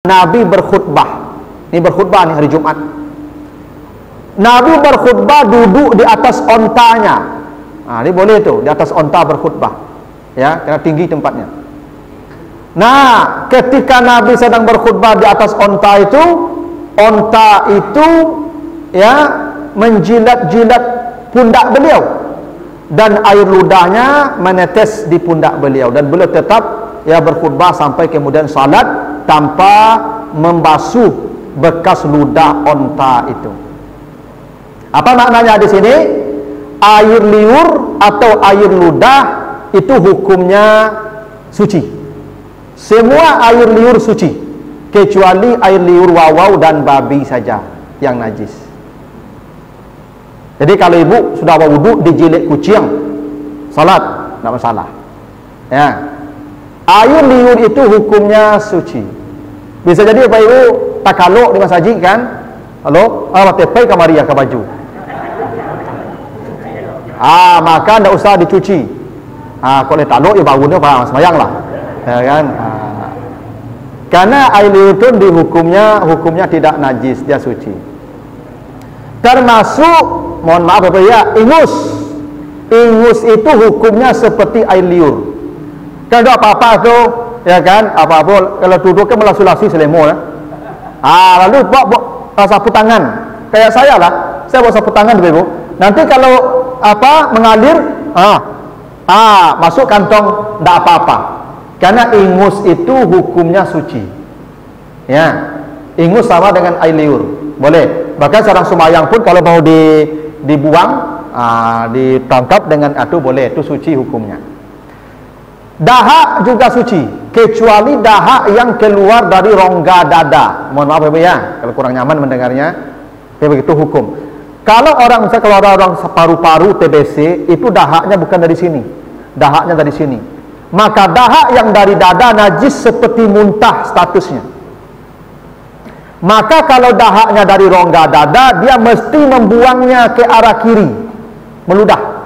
Nabi berkhutbah. Ini berkhutbah nih hari Jumat. Nabi berkhutbah duduk di atas ontanya. Nah, ini boleh tuh, di atas onta berkhutbah. Ya, karena tinggi tempatnya. Nah, ketika Nabi sedang berkhutbah di atas onta itu ya menjilat-jilat pundak beliau dan air ludahnya menetes di pundak beliau, dan beliau tetap ya berkhutbah sampai kemudian salat tanpa membasuh bekas ludah onta itu. Apa maknanya di sini? Air liur atau air ludah itu hukumnya suci. Semua air liur suci, kecuali air liur wawau dan babi saja yang najis. Jadi kalau ibu sudah wudu dijilat kucing, salat tidak masalah. Ya, air liur itu hukumnya suci. Bisa jadi Bapak Ibu takaluk di masjid kan? Halo, tepai kamaria ke baju. Maka tidak usah dicuci. Kalau takluk ya bangunnya pak semayang lah, ya kan? Karena air liur itu hukumnya tidak najis, dia suci. Termasuk, mohon maaf Bapak ya, ingus. Ingus itu hukumnya seperti air liur. Kan ada apa-apa tuh, ya kan? Apa-apa kalau duduk kan melasulasi selemo ya. Lalu bawa sapu tangan. Kayak saya lah, saya bawa sapu tangan Bapak Ibu. Nanti kalau mengalir, masuk kantong, tidak apa-apa. Karena ingus itu hukumnya suci. Ya, ingus sama dengan air liur, boleh. Bahkan seorang sembahyang pun kalau mau dibuang, ditangkap dengan itu boleh, itu suci hukumnya. Dahak juga suci, kecuali dahak yang keluar dari rongga dada. Mohon maaf Bapak ya, kalau kurang nyaman mendengarnya, begitu hukum. Kalau misalnya kalau orang paru-paru TBC, itu dahaknya bukan dari sini, dahaknya dari sini. Maka dahak yang dari dada najis seperti muntah statusnya. Maka kalau dahaknya dari rongga dada, dia mesti membuangnya ke arah kiri, meludah.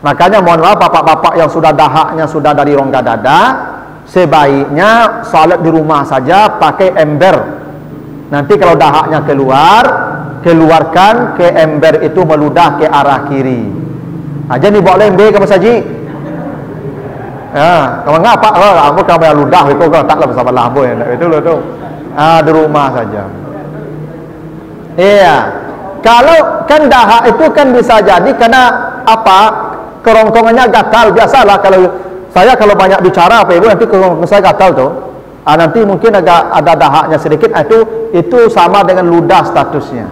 Makanya mohon maaf bapak-bapak yang sudah dahaknya sudah dari rongga dada, sebaiknya salat di rumah saja pakai ember. Nanti kalau dahaknya keluarkan ke ember itu meludah ke arah kiri. Aja nih bawa lembe ke masjid. Ya, kalau ngapa? Aku kamu yang ludah itu kau taklah bersama lampu ya. Itu loh tuh. Di rumah saja. Iya. Kalau kan dahak itu kan bisa jadi karena kerongkongannya gatal. Biasalah kalau saya banyak bicara Ibu, nanti kerongkongan saya gatal tuh. Nanti mungkin agak ada dahaknya sedikit, itu sama dengan ludah statusnya.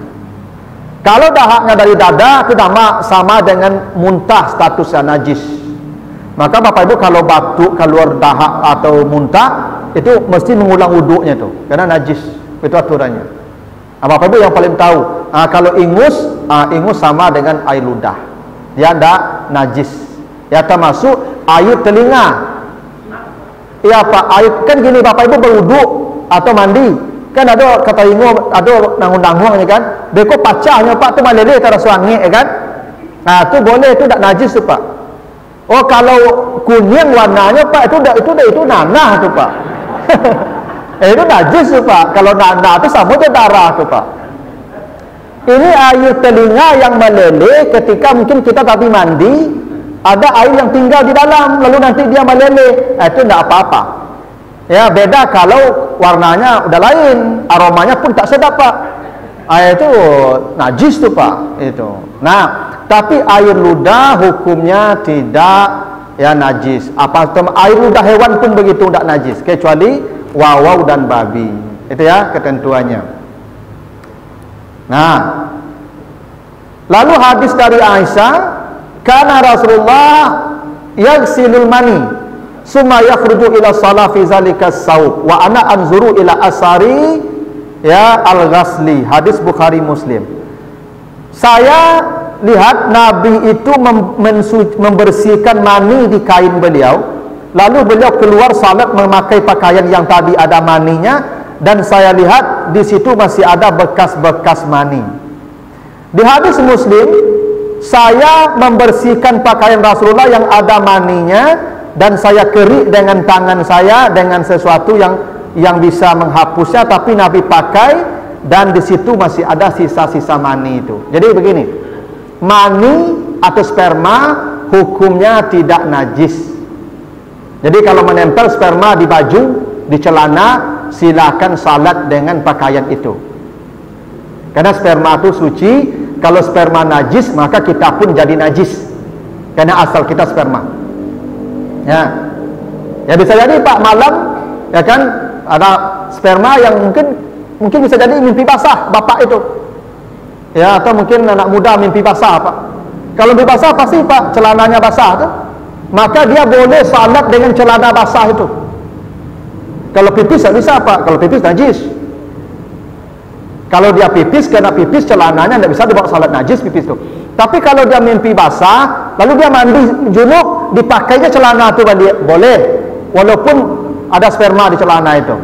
Kalau dahaknya dari dada itu sama dengan muntah statusnya najis. Maka Bapak Ibu kalau batuk keluar dahak atau muntah itu mesti mengulang wuduknya itu, karena najis, itu aturannya. Bapak Ibu yang paling tahu. Kalau ingus sama dengan air ludah, dia tidak najis. Ya, termasuk air telinga. Ya Pak, air kan gini Bapak Ibu berwuduk atau mandi, kan ada kata ingus, ada nangung-nangung kan, beko pacahnya Pak tu malele terus wangi kan. Itu boleh, itu tidak najis tu Pak. Oh, kalau kuning warnanya Pak, itu nanah tu Pak. Itu najis tu Pak. Kalau nanah itu sama dengan darah tu Pak. Ini air telinga yang meleleh ketika mungkin kita tadi mandi, ada air yang tinggal di dalam, lalu nanti dia meleleh. Itu tidak apa-apa. Ya, beda kalau warnanya udah lain, aromanya pun tak sedap Pak. Itu najis tu Pak. Itu. Nah, tapi air ludah hukumnya tidak ya najis. Air ludah hewan pun begitu tidak najis, kecuali wawau dan babi. Itu ya ketentuannya. Nah, lalu hadis dari Aisyah, karena Rasulullah yaghsilul mani summa yakhruju ila shalah fi zalika saub wa ana anzuru ila asari ya al-ghasli. Hadis Bukhari Muslim. Saya lihat Nabi itu membersihkan mani di kain beliau, lalu beliau keluar salat memakai pakaian yang tadi ada maninya, dan saya lihat di situ masih ada bekas-bekas mani. Di hadis Muslim, saya membersihkan pakaian Rasulullah yang ada maninya, dan saya kerik dengan tangan saya dengan sesuatu yang yang bisa menghapusnya, tapi Nabi pakai dan di situ masih ada sisa-sisa mani itu. Jadi begini, mani atau sperma hukumnya tidak najis. Jadi kalau menempel sperma di baju, di celana, silakan salat dengan pakaian itu. Karena sperma itu suci. Kalau sperma najis, maka kita pun jadi najis. Karena asal kita sperma. Ya bisa jadi Pak malam, ya kan, ada sperma yang mungkin bisa jadi mimpi basah bapak itu. Ya, atau mungkin anak muda mimpi basah Pak. Kalau mimpi basah pasti Pak celananya basah tuh. Maka dia boleh salat dengan celana basah itu. Kalau pipis tak bisa Pak, kalau pipis najis. Kalau dia pipis, kena pipis celananya tidak bisa dibawa salat najis pipis itu. Tapi kalau dia mimpi basah, lalu dia mandi junub, dipakainya celana itu boleh, walaupun ada sperma di celana itu.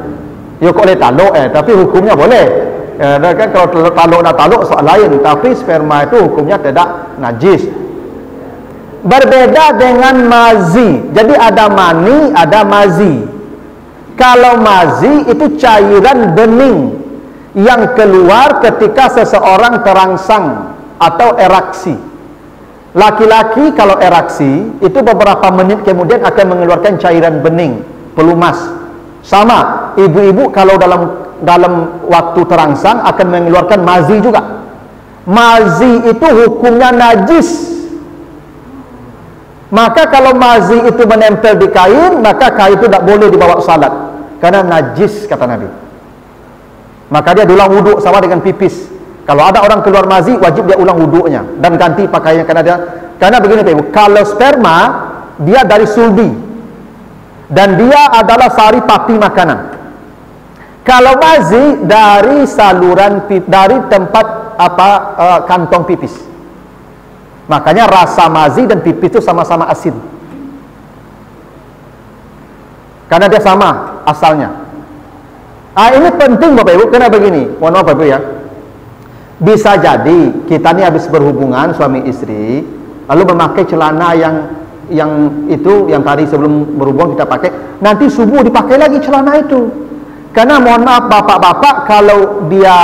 Ya kok boleh taluk tapi hukumnya boleh. Kan kalau taluk soal lain, tapi sperma itu hukumnya tidak najis. Berbeda dengan mazi. Jadi ada mani, ada mazi. Kalau mazi itu cairan bening yang keluar ketika seseorang terangsang atau eraksi. Laki-laki kalau eraksi itu beberapa menit kemudian akan mengeluarkan cairan bening, pelumas. Sama, ibu-ibu kalau dalam waktu terangsang akan mengeluarkan mazi juga. Mazi itu hukumnya najis. Maka kalau mazi itu menempel di kain, maka kain itu tidak boleh dibawa salat karena najis kata Nabi. Maka dia ulang wuduk sama dengan pipis. Kalau ada orang keluar mazi, wajib dia ulang wuduknya dan ganti pakaiannya karena begini Pak Ibu, kalau sperma dia dari sulbi dan dia adalah sari papi makanan. Kalau mazi dari saluran dari tempat kantong pipis. Makanya rasa mazi dan pipis itu sama-sama asin. Karena dia sama asalnya. Ini penting Bapak Ibu, karena begini, mohon maaf Bapak Ibu ya. Bisa jadi kita ini habis berhubungan suami istri, lalu memakai celana yang tadi sebelum berhubung kita pakai, nanti subuh dipakai lagi celana itu. Karena mohon maaf bapak-bapak, kalau dia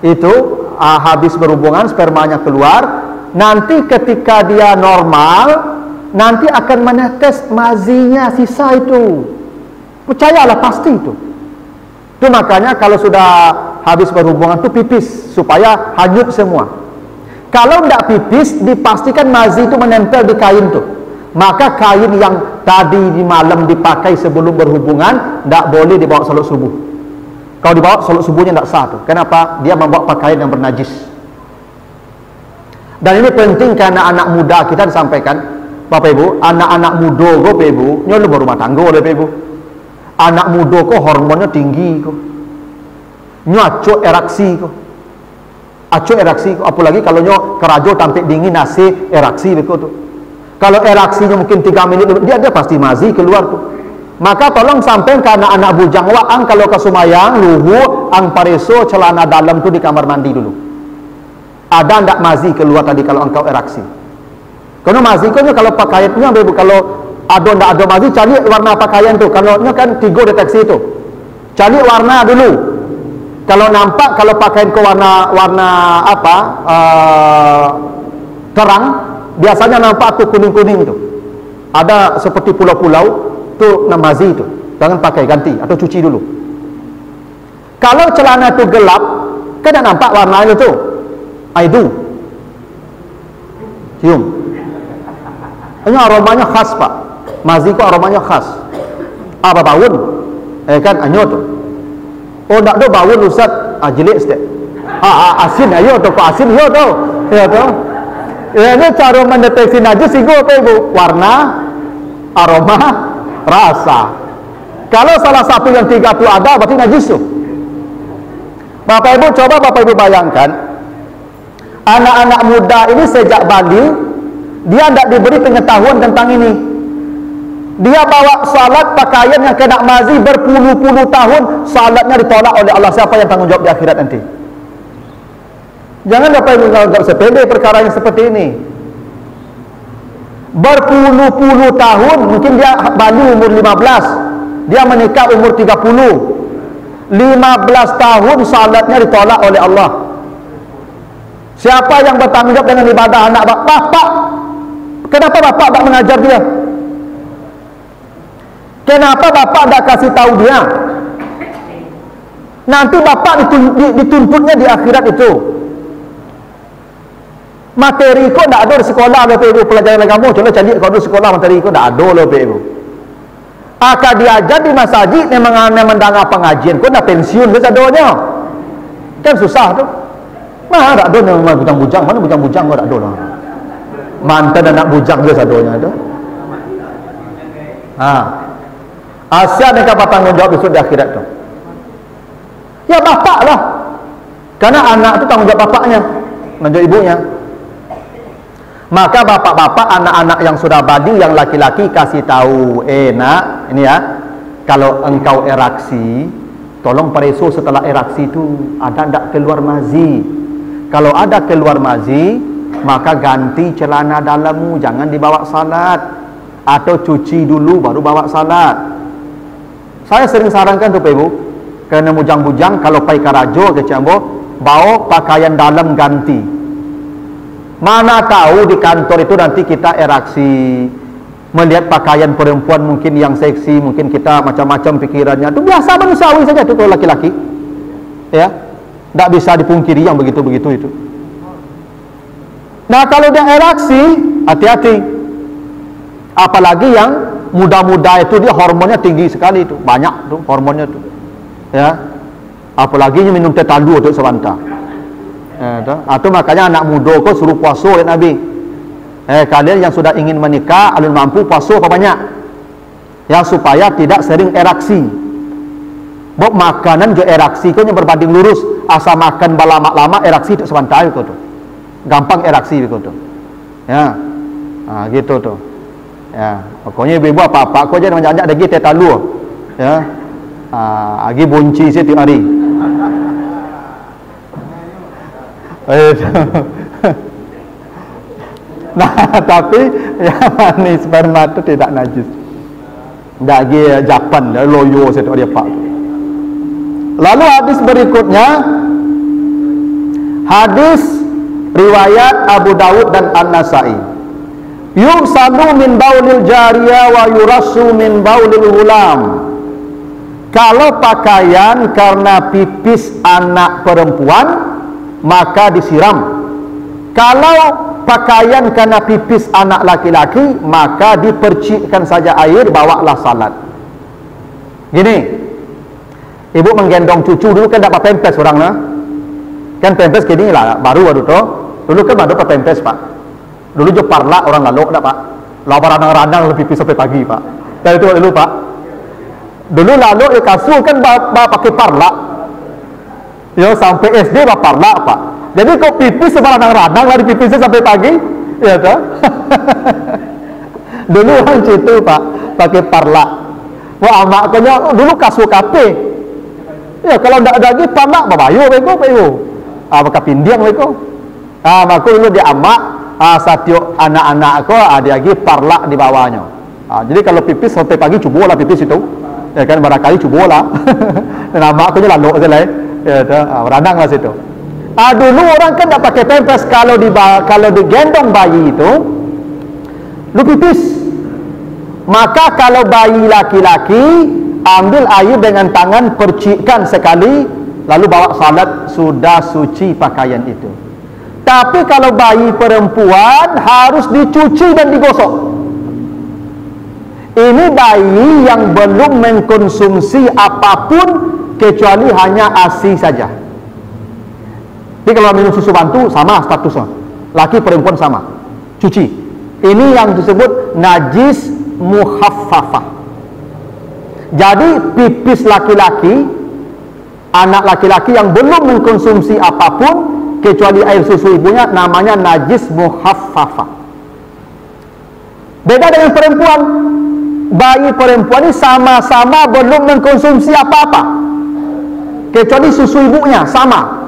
itu habis berhubungan spermanya keluar, nanti ketika dia normal, nanti akan menetes mazinya sisa itu. Percayalah pasti itu. Itu makanya kalau sudah habis berhubungan itu pipis supaya hanyut semua. Kalau tidak pipis, dipastikan mazi itu menempel di kain tuh. Maka kain yang tadi di malam dipakai sebelum berhubungan tidak boleh dibawa salat subuh. Kalau dibawa salat subuhnya tidak sah tuh. Kenapa? Dia membawa pakaian yang bernajis. Dan ini penting karena anak muda kita disampaikan, Bapak Ibu, anak-anak muda Bapak Ibu, nyolong berumah tangga Bapak Ibu. Anak muda kok hormonnya tinggi kok. Nyo acuk eraksi kok. Acuk eraksi kok. Apalagi kalau nyo kerajo tampik dingin nasi eraksi begitu tuh. Kalau eraksinya mungkin 3 menit dia pasti mazi keluar tuh. Maka tolong sampai ke anak-anak bujang waang kalau ke Sumayang, luhu, ang pareso, celana dalam tuh di kamar mandi dulu. Ada ndak mazi keluar tadi kalau engkau eraksi? Karena mazi kan kalau pakaiannya kalau ada ndak ada mazi, cari warna pakaian tuh. Kalau kan 3 deteksi itu. Cari warna dulu. Kalau nampak kalau pakaian ke warna apa? Terang, biasanya nampak tuh kuning-kuning itu. Ada seperti pulau-pulau tuh mazi itu. Jangan pakai, ganti atau cuci dulu. Kalau celana itu gelap, kan nampak warna itu. Aidu. Cium. Ini aromanya khas Pak. Mazi kok aromanya khas. Apa baun? Kan anyo tuh. Oh ndak do baun Ustaz. Jelek stek. Asin ayo tuh Pak, asin yo tuh. Ya tuh. Ini cara mendeteksi najis iku apa Ibu? Warna, aroma, rasa. Kalau salah satu yang 3 itu ada berarti najis tuh. Bapak Ibu coba Bapak Ibu bayangkan, anak-anak muda ini sejak balik dia tidak diberi pengetahuan tentang ini. Dia bawa salat pakaian yang kena mazi berpuluh-puluh tahun, salatnya ditolak oleh Allah. Siapa yang tanggung jawab di akhirat nanti? Jangan Bapak Ibu menganggap sepele perkara yang seperti ini. Berpuluh-puluh tahun, mungkin dia balik umur 15, dia menikah umur 30, 15 tahun salatnya ditolak oleh Allah. Siapa yang bertanggung jawab dengan ibadah anak bapak? Kenapa bapak tak mengajar dia? Kenapa bapak tak kasih tahu dia? Nanti bapak dituntutnya di akhirat itu. Materi kau tak ada di sekolah, Bapak Ibu, pelajaran agama. Contoh cari kau di sekolah, materi kau tak ada, Bapak Ibu. Akan diajar di masjid memang mendengar pengajian. Kau dah pensiun ke sadonya? Kan susah tu. Mana tak ada memang bujang-bujang, mana bujang-bujang kau tak ada lah. Mantan anak bujang ke sadonya tu. Asia mereka bertanggung jawab besok di akhirat tu. Ya bapak lah. Karena anak tu tanggung jawab bapaknya, tanggung jawab ibunya. Maka bapak-bapak anak-anak yang sudah badi, yang laki-laki kasih tahu, nak, ini ya, kalau engkau eraksi, tolong pereso setelah eraksi itu ada tak keluar mazi. Kalau ada keluar mazi, maka ganti celana dalammu, jangan dibawa salat, atau cuci dulu baru bawa salat. Saya sering sarankan tu Pak Ibu, kerana bujang-bujang kalau pai karajo ke Ciambo, bawa pakaian dalam ganti. Mana tahu di kantor itu nanti kita eraksi, melihat pakaian perempuan mungkin yang seksi, mungkin kita macam-macam pikirannya. Itu biasa manusiawi saja itu kalau laki-laki. Ya, tidak bisa dipungkiri yang begitu-begitu itu. Nah kalau dia eraksi, hati-hati. Apalagi yang muda-muda itu dia hormonnya tinggi sekali itu, banyak tuh hormonnya tuh. Ya, apalagi minum teh talua untuk sebentar. Atau makanya anak muda kau suruh puasa oleh Nabi. Kalian yang sudah ingin menikah, alun mampu puasa apa banyak, ya supaya tidak sering eraksi. Bok makanan jo eraksi kau yang berbanding lurus, asal makan lama-lama eraksi itu sebentar kau tu, gampang eraksi kau tu. Ya, gitu tu. Ya, pokoknya ibu apa-apa kau jangan ajak lagi teh talua. Ya, lagi bunci setiap hari. Nah tapi yang manis sperma itu tidak najis. Dagi Japan loyo situ dia pak. Lalu hadis berikutnya, hadis riwayat Abu Dawud dan An-Nasai. Yusalu min baulil jariyah wa yurassu min baulil ghulam. Kalau pakaian karena pipis anak perempuan maka disiram. Kalau pakaian karena pipis anak laki-laki maka dipercikkan saja air, bawalah salat. Gini, ibu menggendong cucu dulu kan dapat pempes orang lah. Kan pempes gini lah baru tu. Dulu kan baru dapat pempes pak. Dulu je parla orang lalu dah pak. Lawan radang-radang lebih pipis sampai pagi pak. Dari itu dulu pak. Dulu lalu kasur kan pakai parla. Ya sampai SD bapak parla pak. Jadi kau pipis sebarang-radang lah dipipisnya sampai pagi, ya toh? Dulu orang situ pak pakai parla. Wah amaknya dulu kasur kape. Ya kalau tidak ada lagi parla babayu bego. Maka pindiang bego. Maka dulu dia amak satiok anak-anak aku ada lagi parla di bawahnya. Jadi kalau pipis sampai pagi cubolah pipis itu. Ya kan barangkali cubolah. Dan amak aku lalu saja lah. Ya toh, radang lah situ. Dulu orang kan tak pakai pempes, kalau digendong bayi itu lu pipis. Maka kalau bayi laki-laki ambil air dengan tangan, percikkan sekali, lalu bawa salat, sudah suci pakaian itu. Tapi kalau bayi perempuan harus dicuci dan digosok. Ini bayi yang belum mengkonsumsi apapun kecuali hanya ASI saja. Jadi kalau minum susu bantu sama statusnya, laki perempuan sama, cuci. Ini yang disebut najis muhaffafah. Jadi pipis laki-laki, anak laki-laki yang belum mengkonsumsi apapun kecuali air susu ibunya, namanya najis muhaffafah. Beda dengan perempuan. Bayi perempuan ini sama-sama belum mengkonsumsi apa-apa kecuali susu ibunya, sama.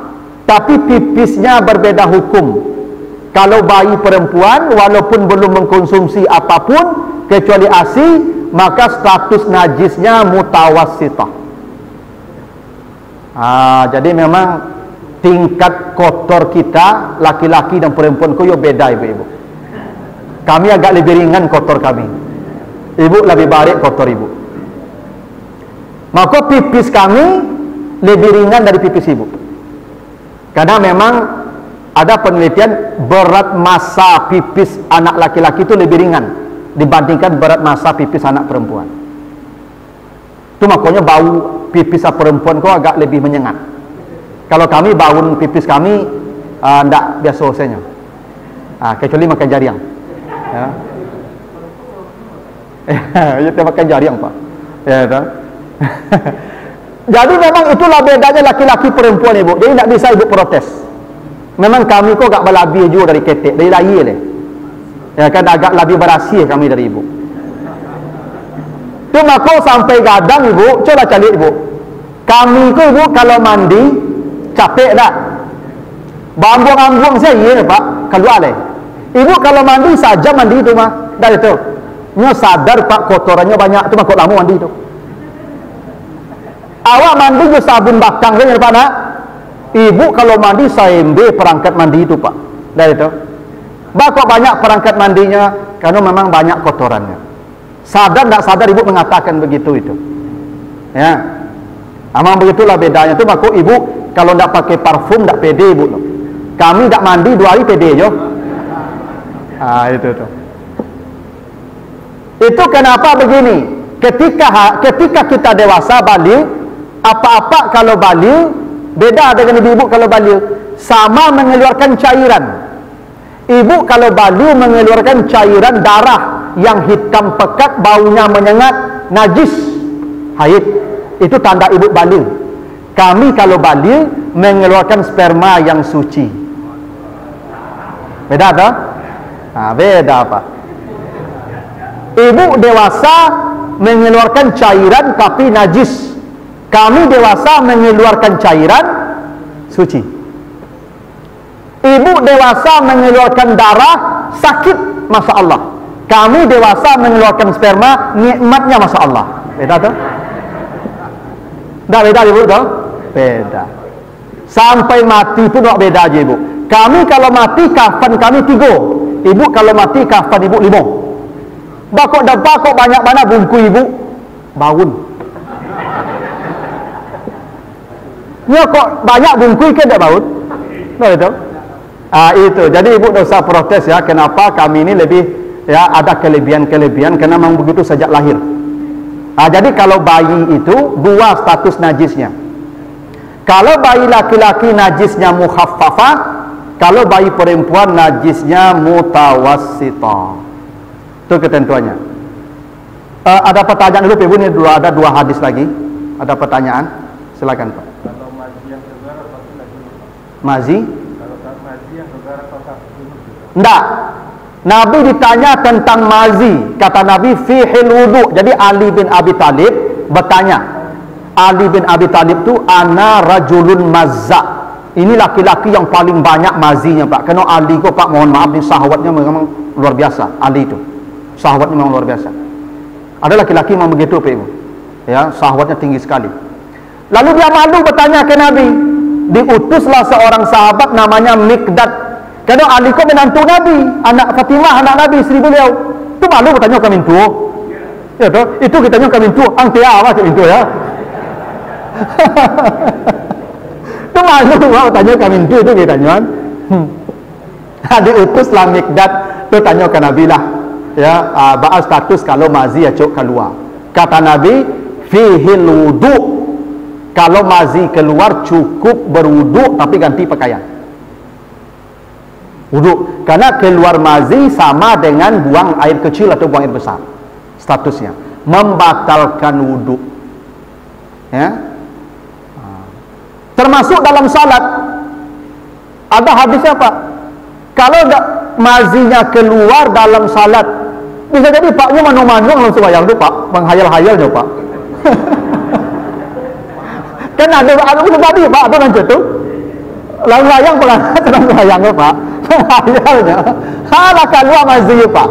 Tapi pipisnya berbeda hukum. Kalau bayi perempuan walaupun belum mengkonsumsi apapun kecuali ASI, maka status najisnya mutawassithah. Jadi memang tingkat kotor kita laki-laki dan perempuan yo beda ibu-ibu. Kami agak lebih ringan kotor kami. Ibu lebih baik kotor ibu. Maka pipis kami lebih ringan dari pipis ibu. Karena memang ada penelitian berat massa pipis anak laki-laki itu lebih ringan dibandingkan berat massa pipis anak perempuan. Itu makanya bau pipis perempuan kok agak lebih menyengat. Kalau kami bau pipis kami tidak biasa rasanya. Kecuali makan jariang. Ya. Kita makan jariang pak. Ya, jadi memang itulah bedanya laki-laki perempuan ibu. Jadi tidak bisa ibu protes. Memang kami kok agak berlebih juga dari ketek, dari layi le. Ya kan agak lebih berasi kami dari ibu. Tu maka sampai gadang ibu, coba cari ibu. Kami ko ibu kalau mandi capek tak? Bambuang-ambuang saya iya pak, keluar le. Ibu kalau mandi saja mandi itu mah, dari itu. Nyo sadar pak kotorannya banyak, tu mah kok lama mandi itu. Awak mandi je sabun bakang kan pak nak? Ibu kalau mandi saembe perangkat mandi itu pak, dari itu. Kok banyak perangkat mandinya karena memang banyak kotorannya. Sadar tak sadar ibu mengatakan begitu itu. Ya, memang begitulah bedanya. Itu maka ibu kalau tidak pakai parfum tidak pede ibu. Kami tidak mandi 2 hari pede jo. Itu. Itu kenapa begini? Ketika kita dewasa balik, apa-apa kalau balik beda dengan ibu kalau balik sama mengeluarkan cairan. Ibu kalau balik mengeluarkan cairan darah yang hitam pekat, baunya menyengat, najis, haid. Itu tanda ibu balik. Kami kalau balik mengeluarkan sperma yang suci. Beda tak? Beda apa? Ibu dewasa mengeluarkan cairan tapi najis. Kami dewasa mengeluarkan cairan suci. Ibu dewasa mengeluarkan darah sakit, Masya Allah. Kami dewasa mengeluarkan sperma nikmatnya, Masya Allah. Beda tuh? Tak beda ibu tuh? Beda. Sampai mati pun tak beda aja ibu. Kami kalau mati kafan kami 3. Ibu kalau mati kafan ibu 5. Bakok banyak mana bungku ibu baun. Ya kok banyak bungku ke tak baun? Tak itu. Itu. Jadi ibu tak usah protes ya. Kenapa kami ini lebih ya ada kelebihan karena memang begitu sejak lahir. Jadi kalau bayi itu 2 status najisnya. Kalau bayi laki-laki najisnya mukhaffafah, kalau bayi perempuan najisnya mutawassithah. Itu ketentuannya. Ada pertanyaan dulu ibu, ini dulu ada 2 hadis lagi. Ada pertanyaan? Silakan Pak. Kalau mazi yang keluar pasti lagi mazi? Kalau mazi yang keluar apakah enggak. Nabi ditanya tentang mazi, kata Nabi fihil wudu. Jadi Ali bin Abi Thalib bertanya. Ali bin Abi Thalib tu ana rajulun mazza. Ini laki-laki yang paling banyak mazinya Pak. Karena Ali ko Pak, mohon maaf, ni syahwatnya memang luar biasa. Ali itu syahwatnya memang luar biasa. Ada laki-laki memang begitu Pak Ibu. Ya, syahwatnya tinggi sekali. Lalu dia malu bertanya ke Nabi. Diutuslah seorang sahabat namanya Miqdad. Karena Ali ko menantu Nabi, anak Fatimah, anak Nabi, istri beliau. Itu malu bertanya ke mintu. Ya toh, itu kita tanya ke mintu, angtia apa ke mintu ya. Itu malu bertanya ke mintu itu kita tanya. Diutuslah Miqdad, itu tanya ke Nabi lah. Ya, bahas status kalau mazi ya cok keluar. Kata Nabi, fihil wudu. Kalau mazi keluar cukup berwudu tapi ganti pakaian. Wudu. Karena keluar mazi sama dengan buang air kecil atau buang air besar. Statusnya membatalkan wudu. Ya. Termasuk dalam salat. Ada hadisnya Pak. Kalau mazinya keluar dalam salat, bisa jadi Paknya manu-manu langsung bayang tu Pak, menghayal-hayal tu Pak. Kan ada tadi Pak, ada lanjut tu. Lalu layang pelan terang layang Pak. Menghayalnya. Halah keluar mazi Pak.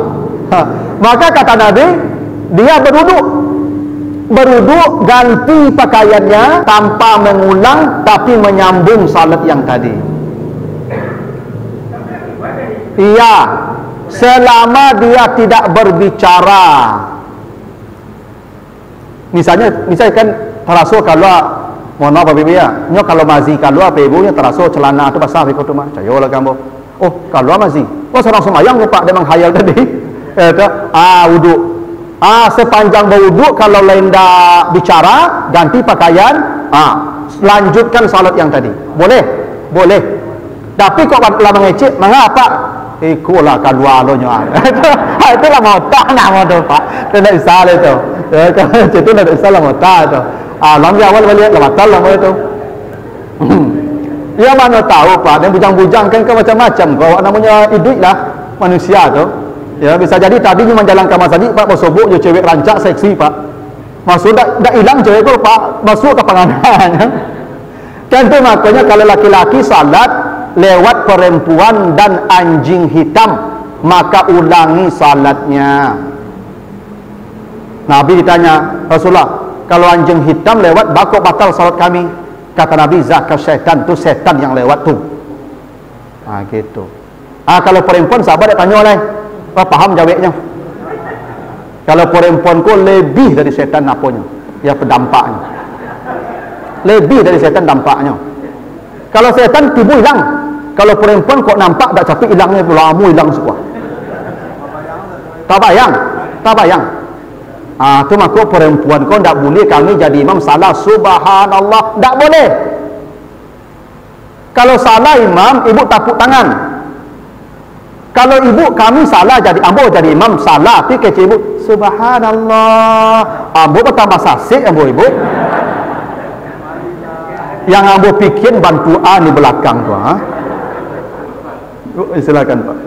Maka kata Nabi, Dia beruduk ganti pakaiannya tanpa mengulang tapi menyambung salat yang tadi. Iya, selama dia tidak berbicara. Misalnya kan terasa kalau mohon maaf Bapak ya, kalau mazi kalau apa ibunya terasa celana tu basah ikut tu mah. Cayolah kamu. Oh, kalau mazi. Oh, seorang semayang lupa dia menghayal tadi. Wuduk. Sepanjang berwuduk kalau lain dah bicara, ganti pakaian, lanjutkan salat yang tadi. Boleh? Boleh. Tapi kok lama mengecek, mengapa? Ikulah keluar lo nyoan. Itulah mota nama tu Pak. Tidak bisa itu. Kalau itu tidak bisa lah mota tu. Lam awal balik lah batal lah itu. Ya mana tahu Pak. Dan bujang-bujang kan macam-macam. Kau namanya hidup lah manusia tu. Ya bisa jadi tadi cuma jalan ke masjid Pak, bersobok je cewek rancak seksi Pak. Masuk dak hilang cewek tu Pak, masuk ke penganan. Kan tu makanya kalau laki-laki salat lewat perempuan dan anjing hitam, maka ulangi salatnya. Nabi ditanya, Rasulullah, kalau anjing hitam lewat bakok batal salat kami. Kata Nabi, zakat syaitan, tu setan yang lewat tu. Gitu. Kalau perempuan sahabat dia tanya oleh, paham jawabnya. Kalau perempuan ku lebih dari setan apanya? Ya pendampaknya. Lebih dari setan dampaknya. Kalau setan tibu hilang. Kalau perempuan kok nampak tak capek hilangnya lama hilang semua. Tak bayang. Tu maka perempuan kau tak boleh kami jadi imam salah subhanallah, tak boleh. Kalau salah imam, ibu tapuk tangan. Kalau ibu kami salah jadi ambo jadi imam salah, tapi kece ibu subhanallah. Ambo bertambah sasik ambo ibu. Yang ambo pikir bantuan di belakang tu silakan Pak.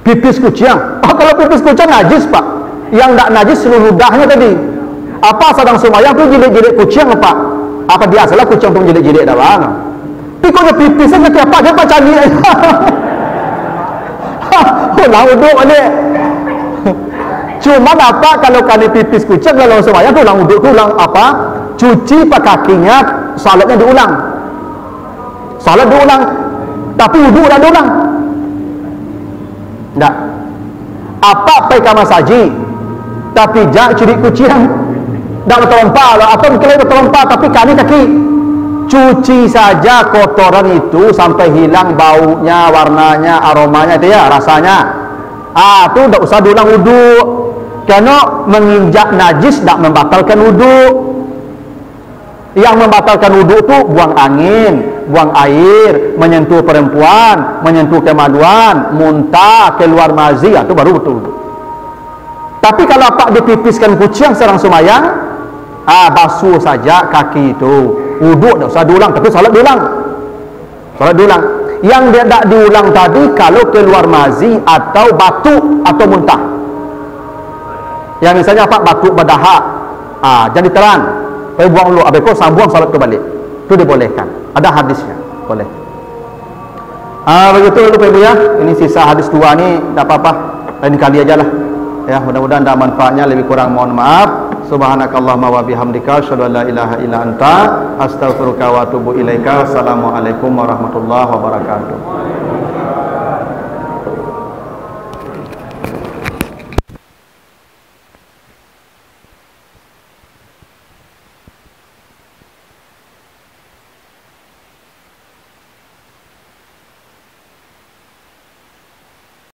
Pipis kucing. Kalau pipis kucing najis Pak. Yang tak najis seluruh ludahnya tadi. Apa sedang semayang tu jilik-jilik kucing Pak? Apa biasalah kucing tu jilik-jilik dah bang. Tapi kau dia pipisnya macam apa? Dia macam ni. Lah uduk balik. Cuma apa kalau kali pipis kucing kalau semayang tu ulang uduk tu ulang apa? Cuci pak kakinya, salatnya diulang. Salat diulang, tapi wudhu dah diulang. Tak. Apa perikama saji, tapi jak curi kucing, tak berterompa lah. Atau mungkin berterompa, tapi kaki. Cuci saja kotoran itu sampai hilang baunya, warnanya, aromanya, itu ya rasanya. Tu tak usah diulang wudhu. Kerana menginjak najis tak membatalkan wudhu. Yang membatalkan wudhu tu buang angin, buang air, menyentuh perempuan, menyentuh kemaluan, muntah, keluar mazi, itu baru betul wudhu. Tapi kalau pak dipipiskan kucing serang semayang, basuh saja kaki itu. Wudhu tak usah diulang, tapi salat diulang. Salat diulang. Yang dia tak diulang tadi kalau keluar mazi atau batuk atau muntah. Yang misalnya pak batuk berdahak, jadi teran. Buang dulu, habis kau sambung salat tu balik. Itu dibolehkan. Ada hadisnya, boleh. Begitu dulu Ibu ya. Ini sisa hadis 2 ni, tak apa-apa. Lain kali aja lah. Ya, mudah-mudahan ada manfaatnya, lebih kurang mohon maaf. Subhanakallahumma wa bihamdika asyhadu an la ilaha illa anta astaghfiruka wa atubu ilaika. Assalamualaikum warahmatullahi wabarakatuh.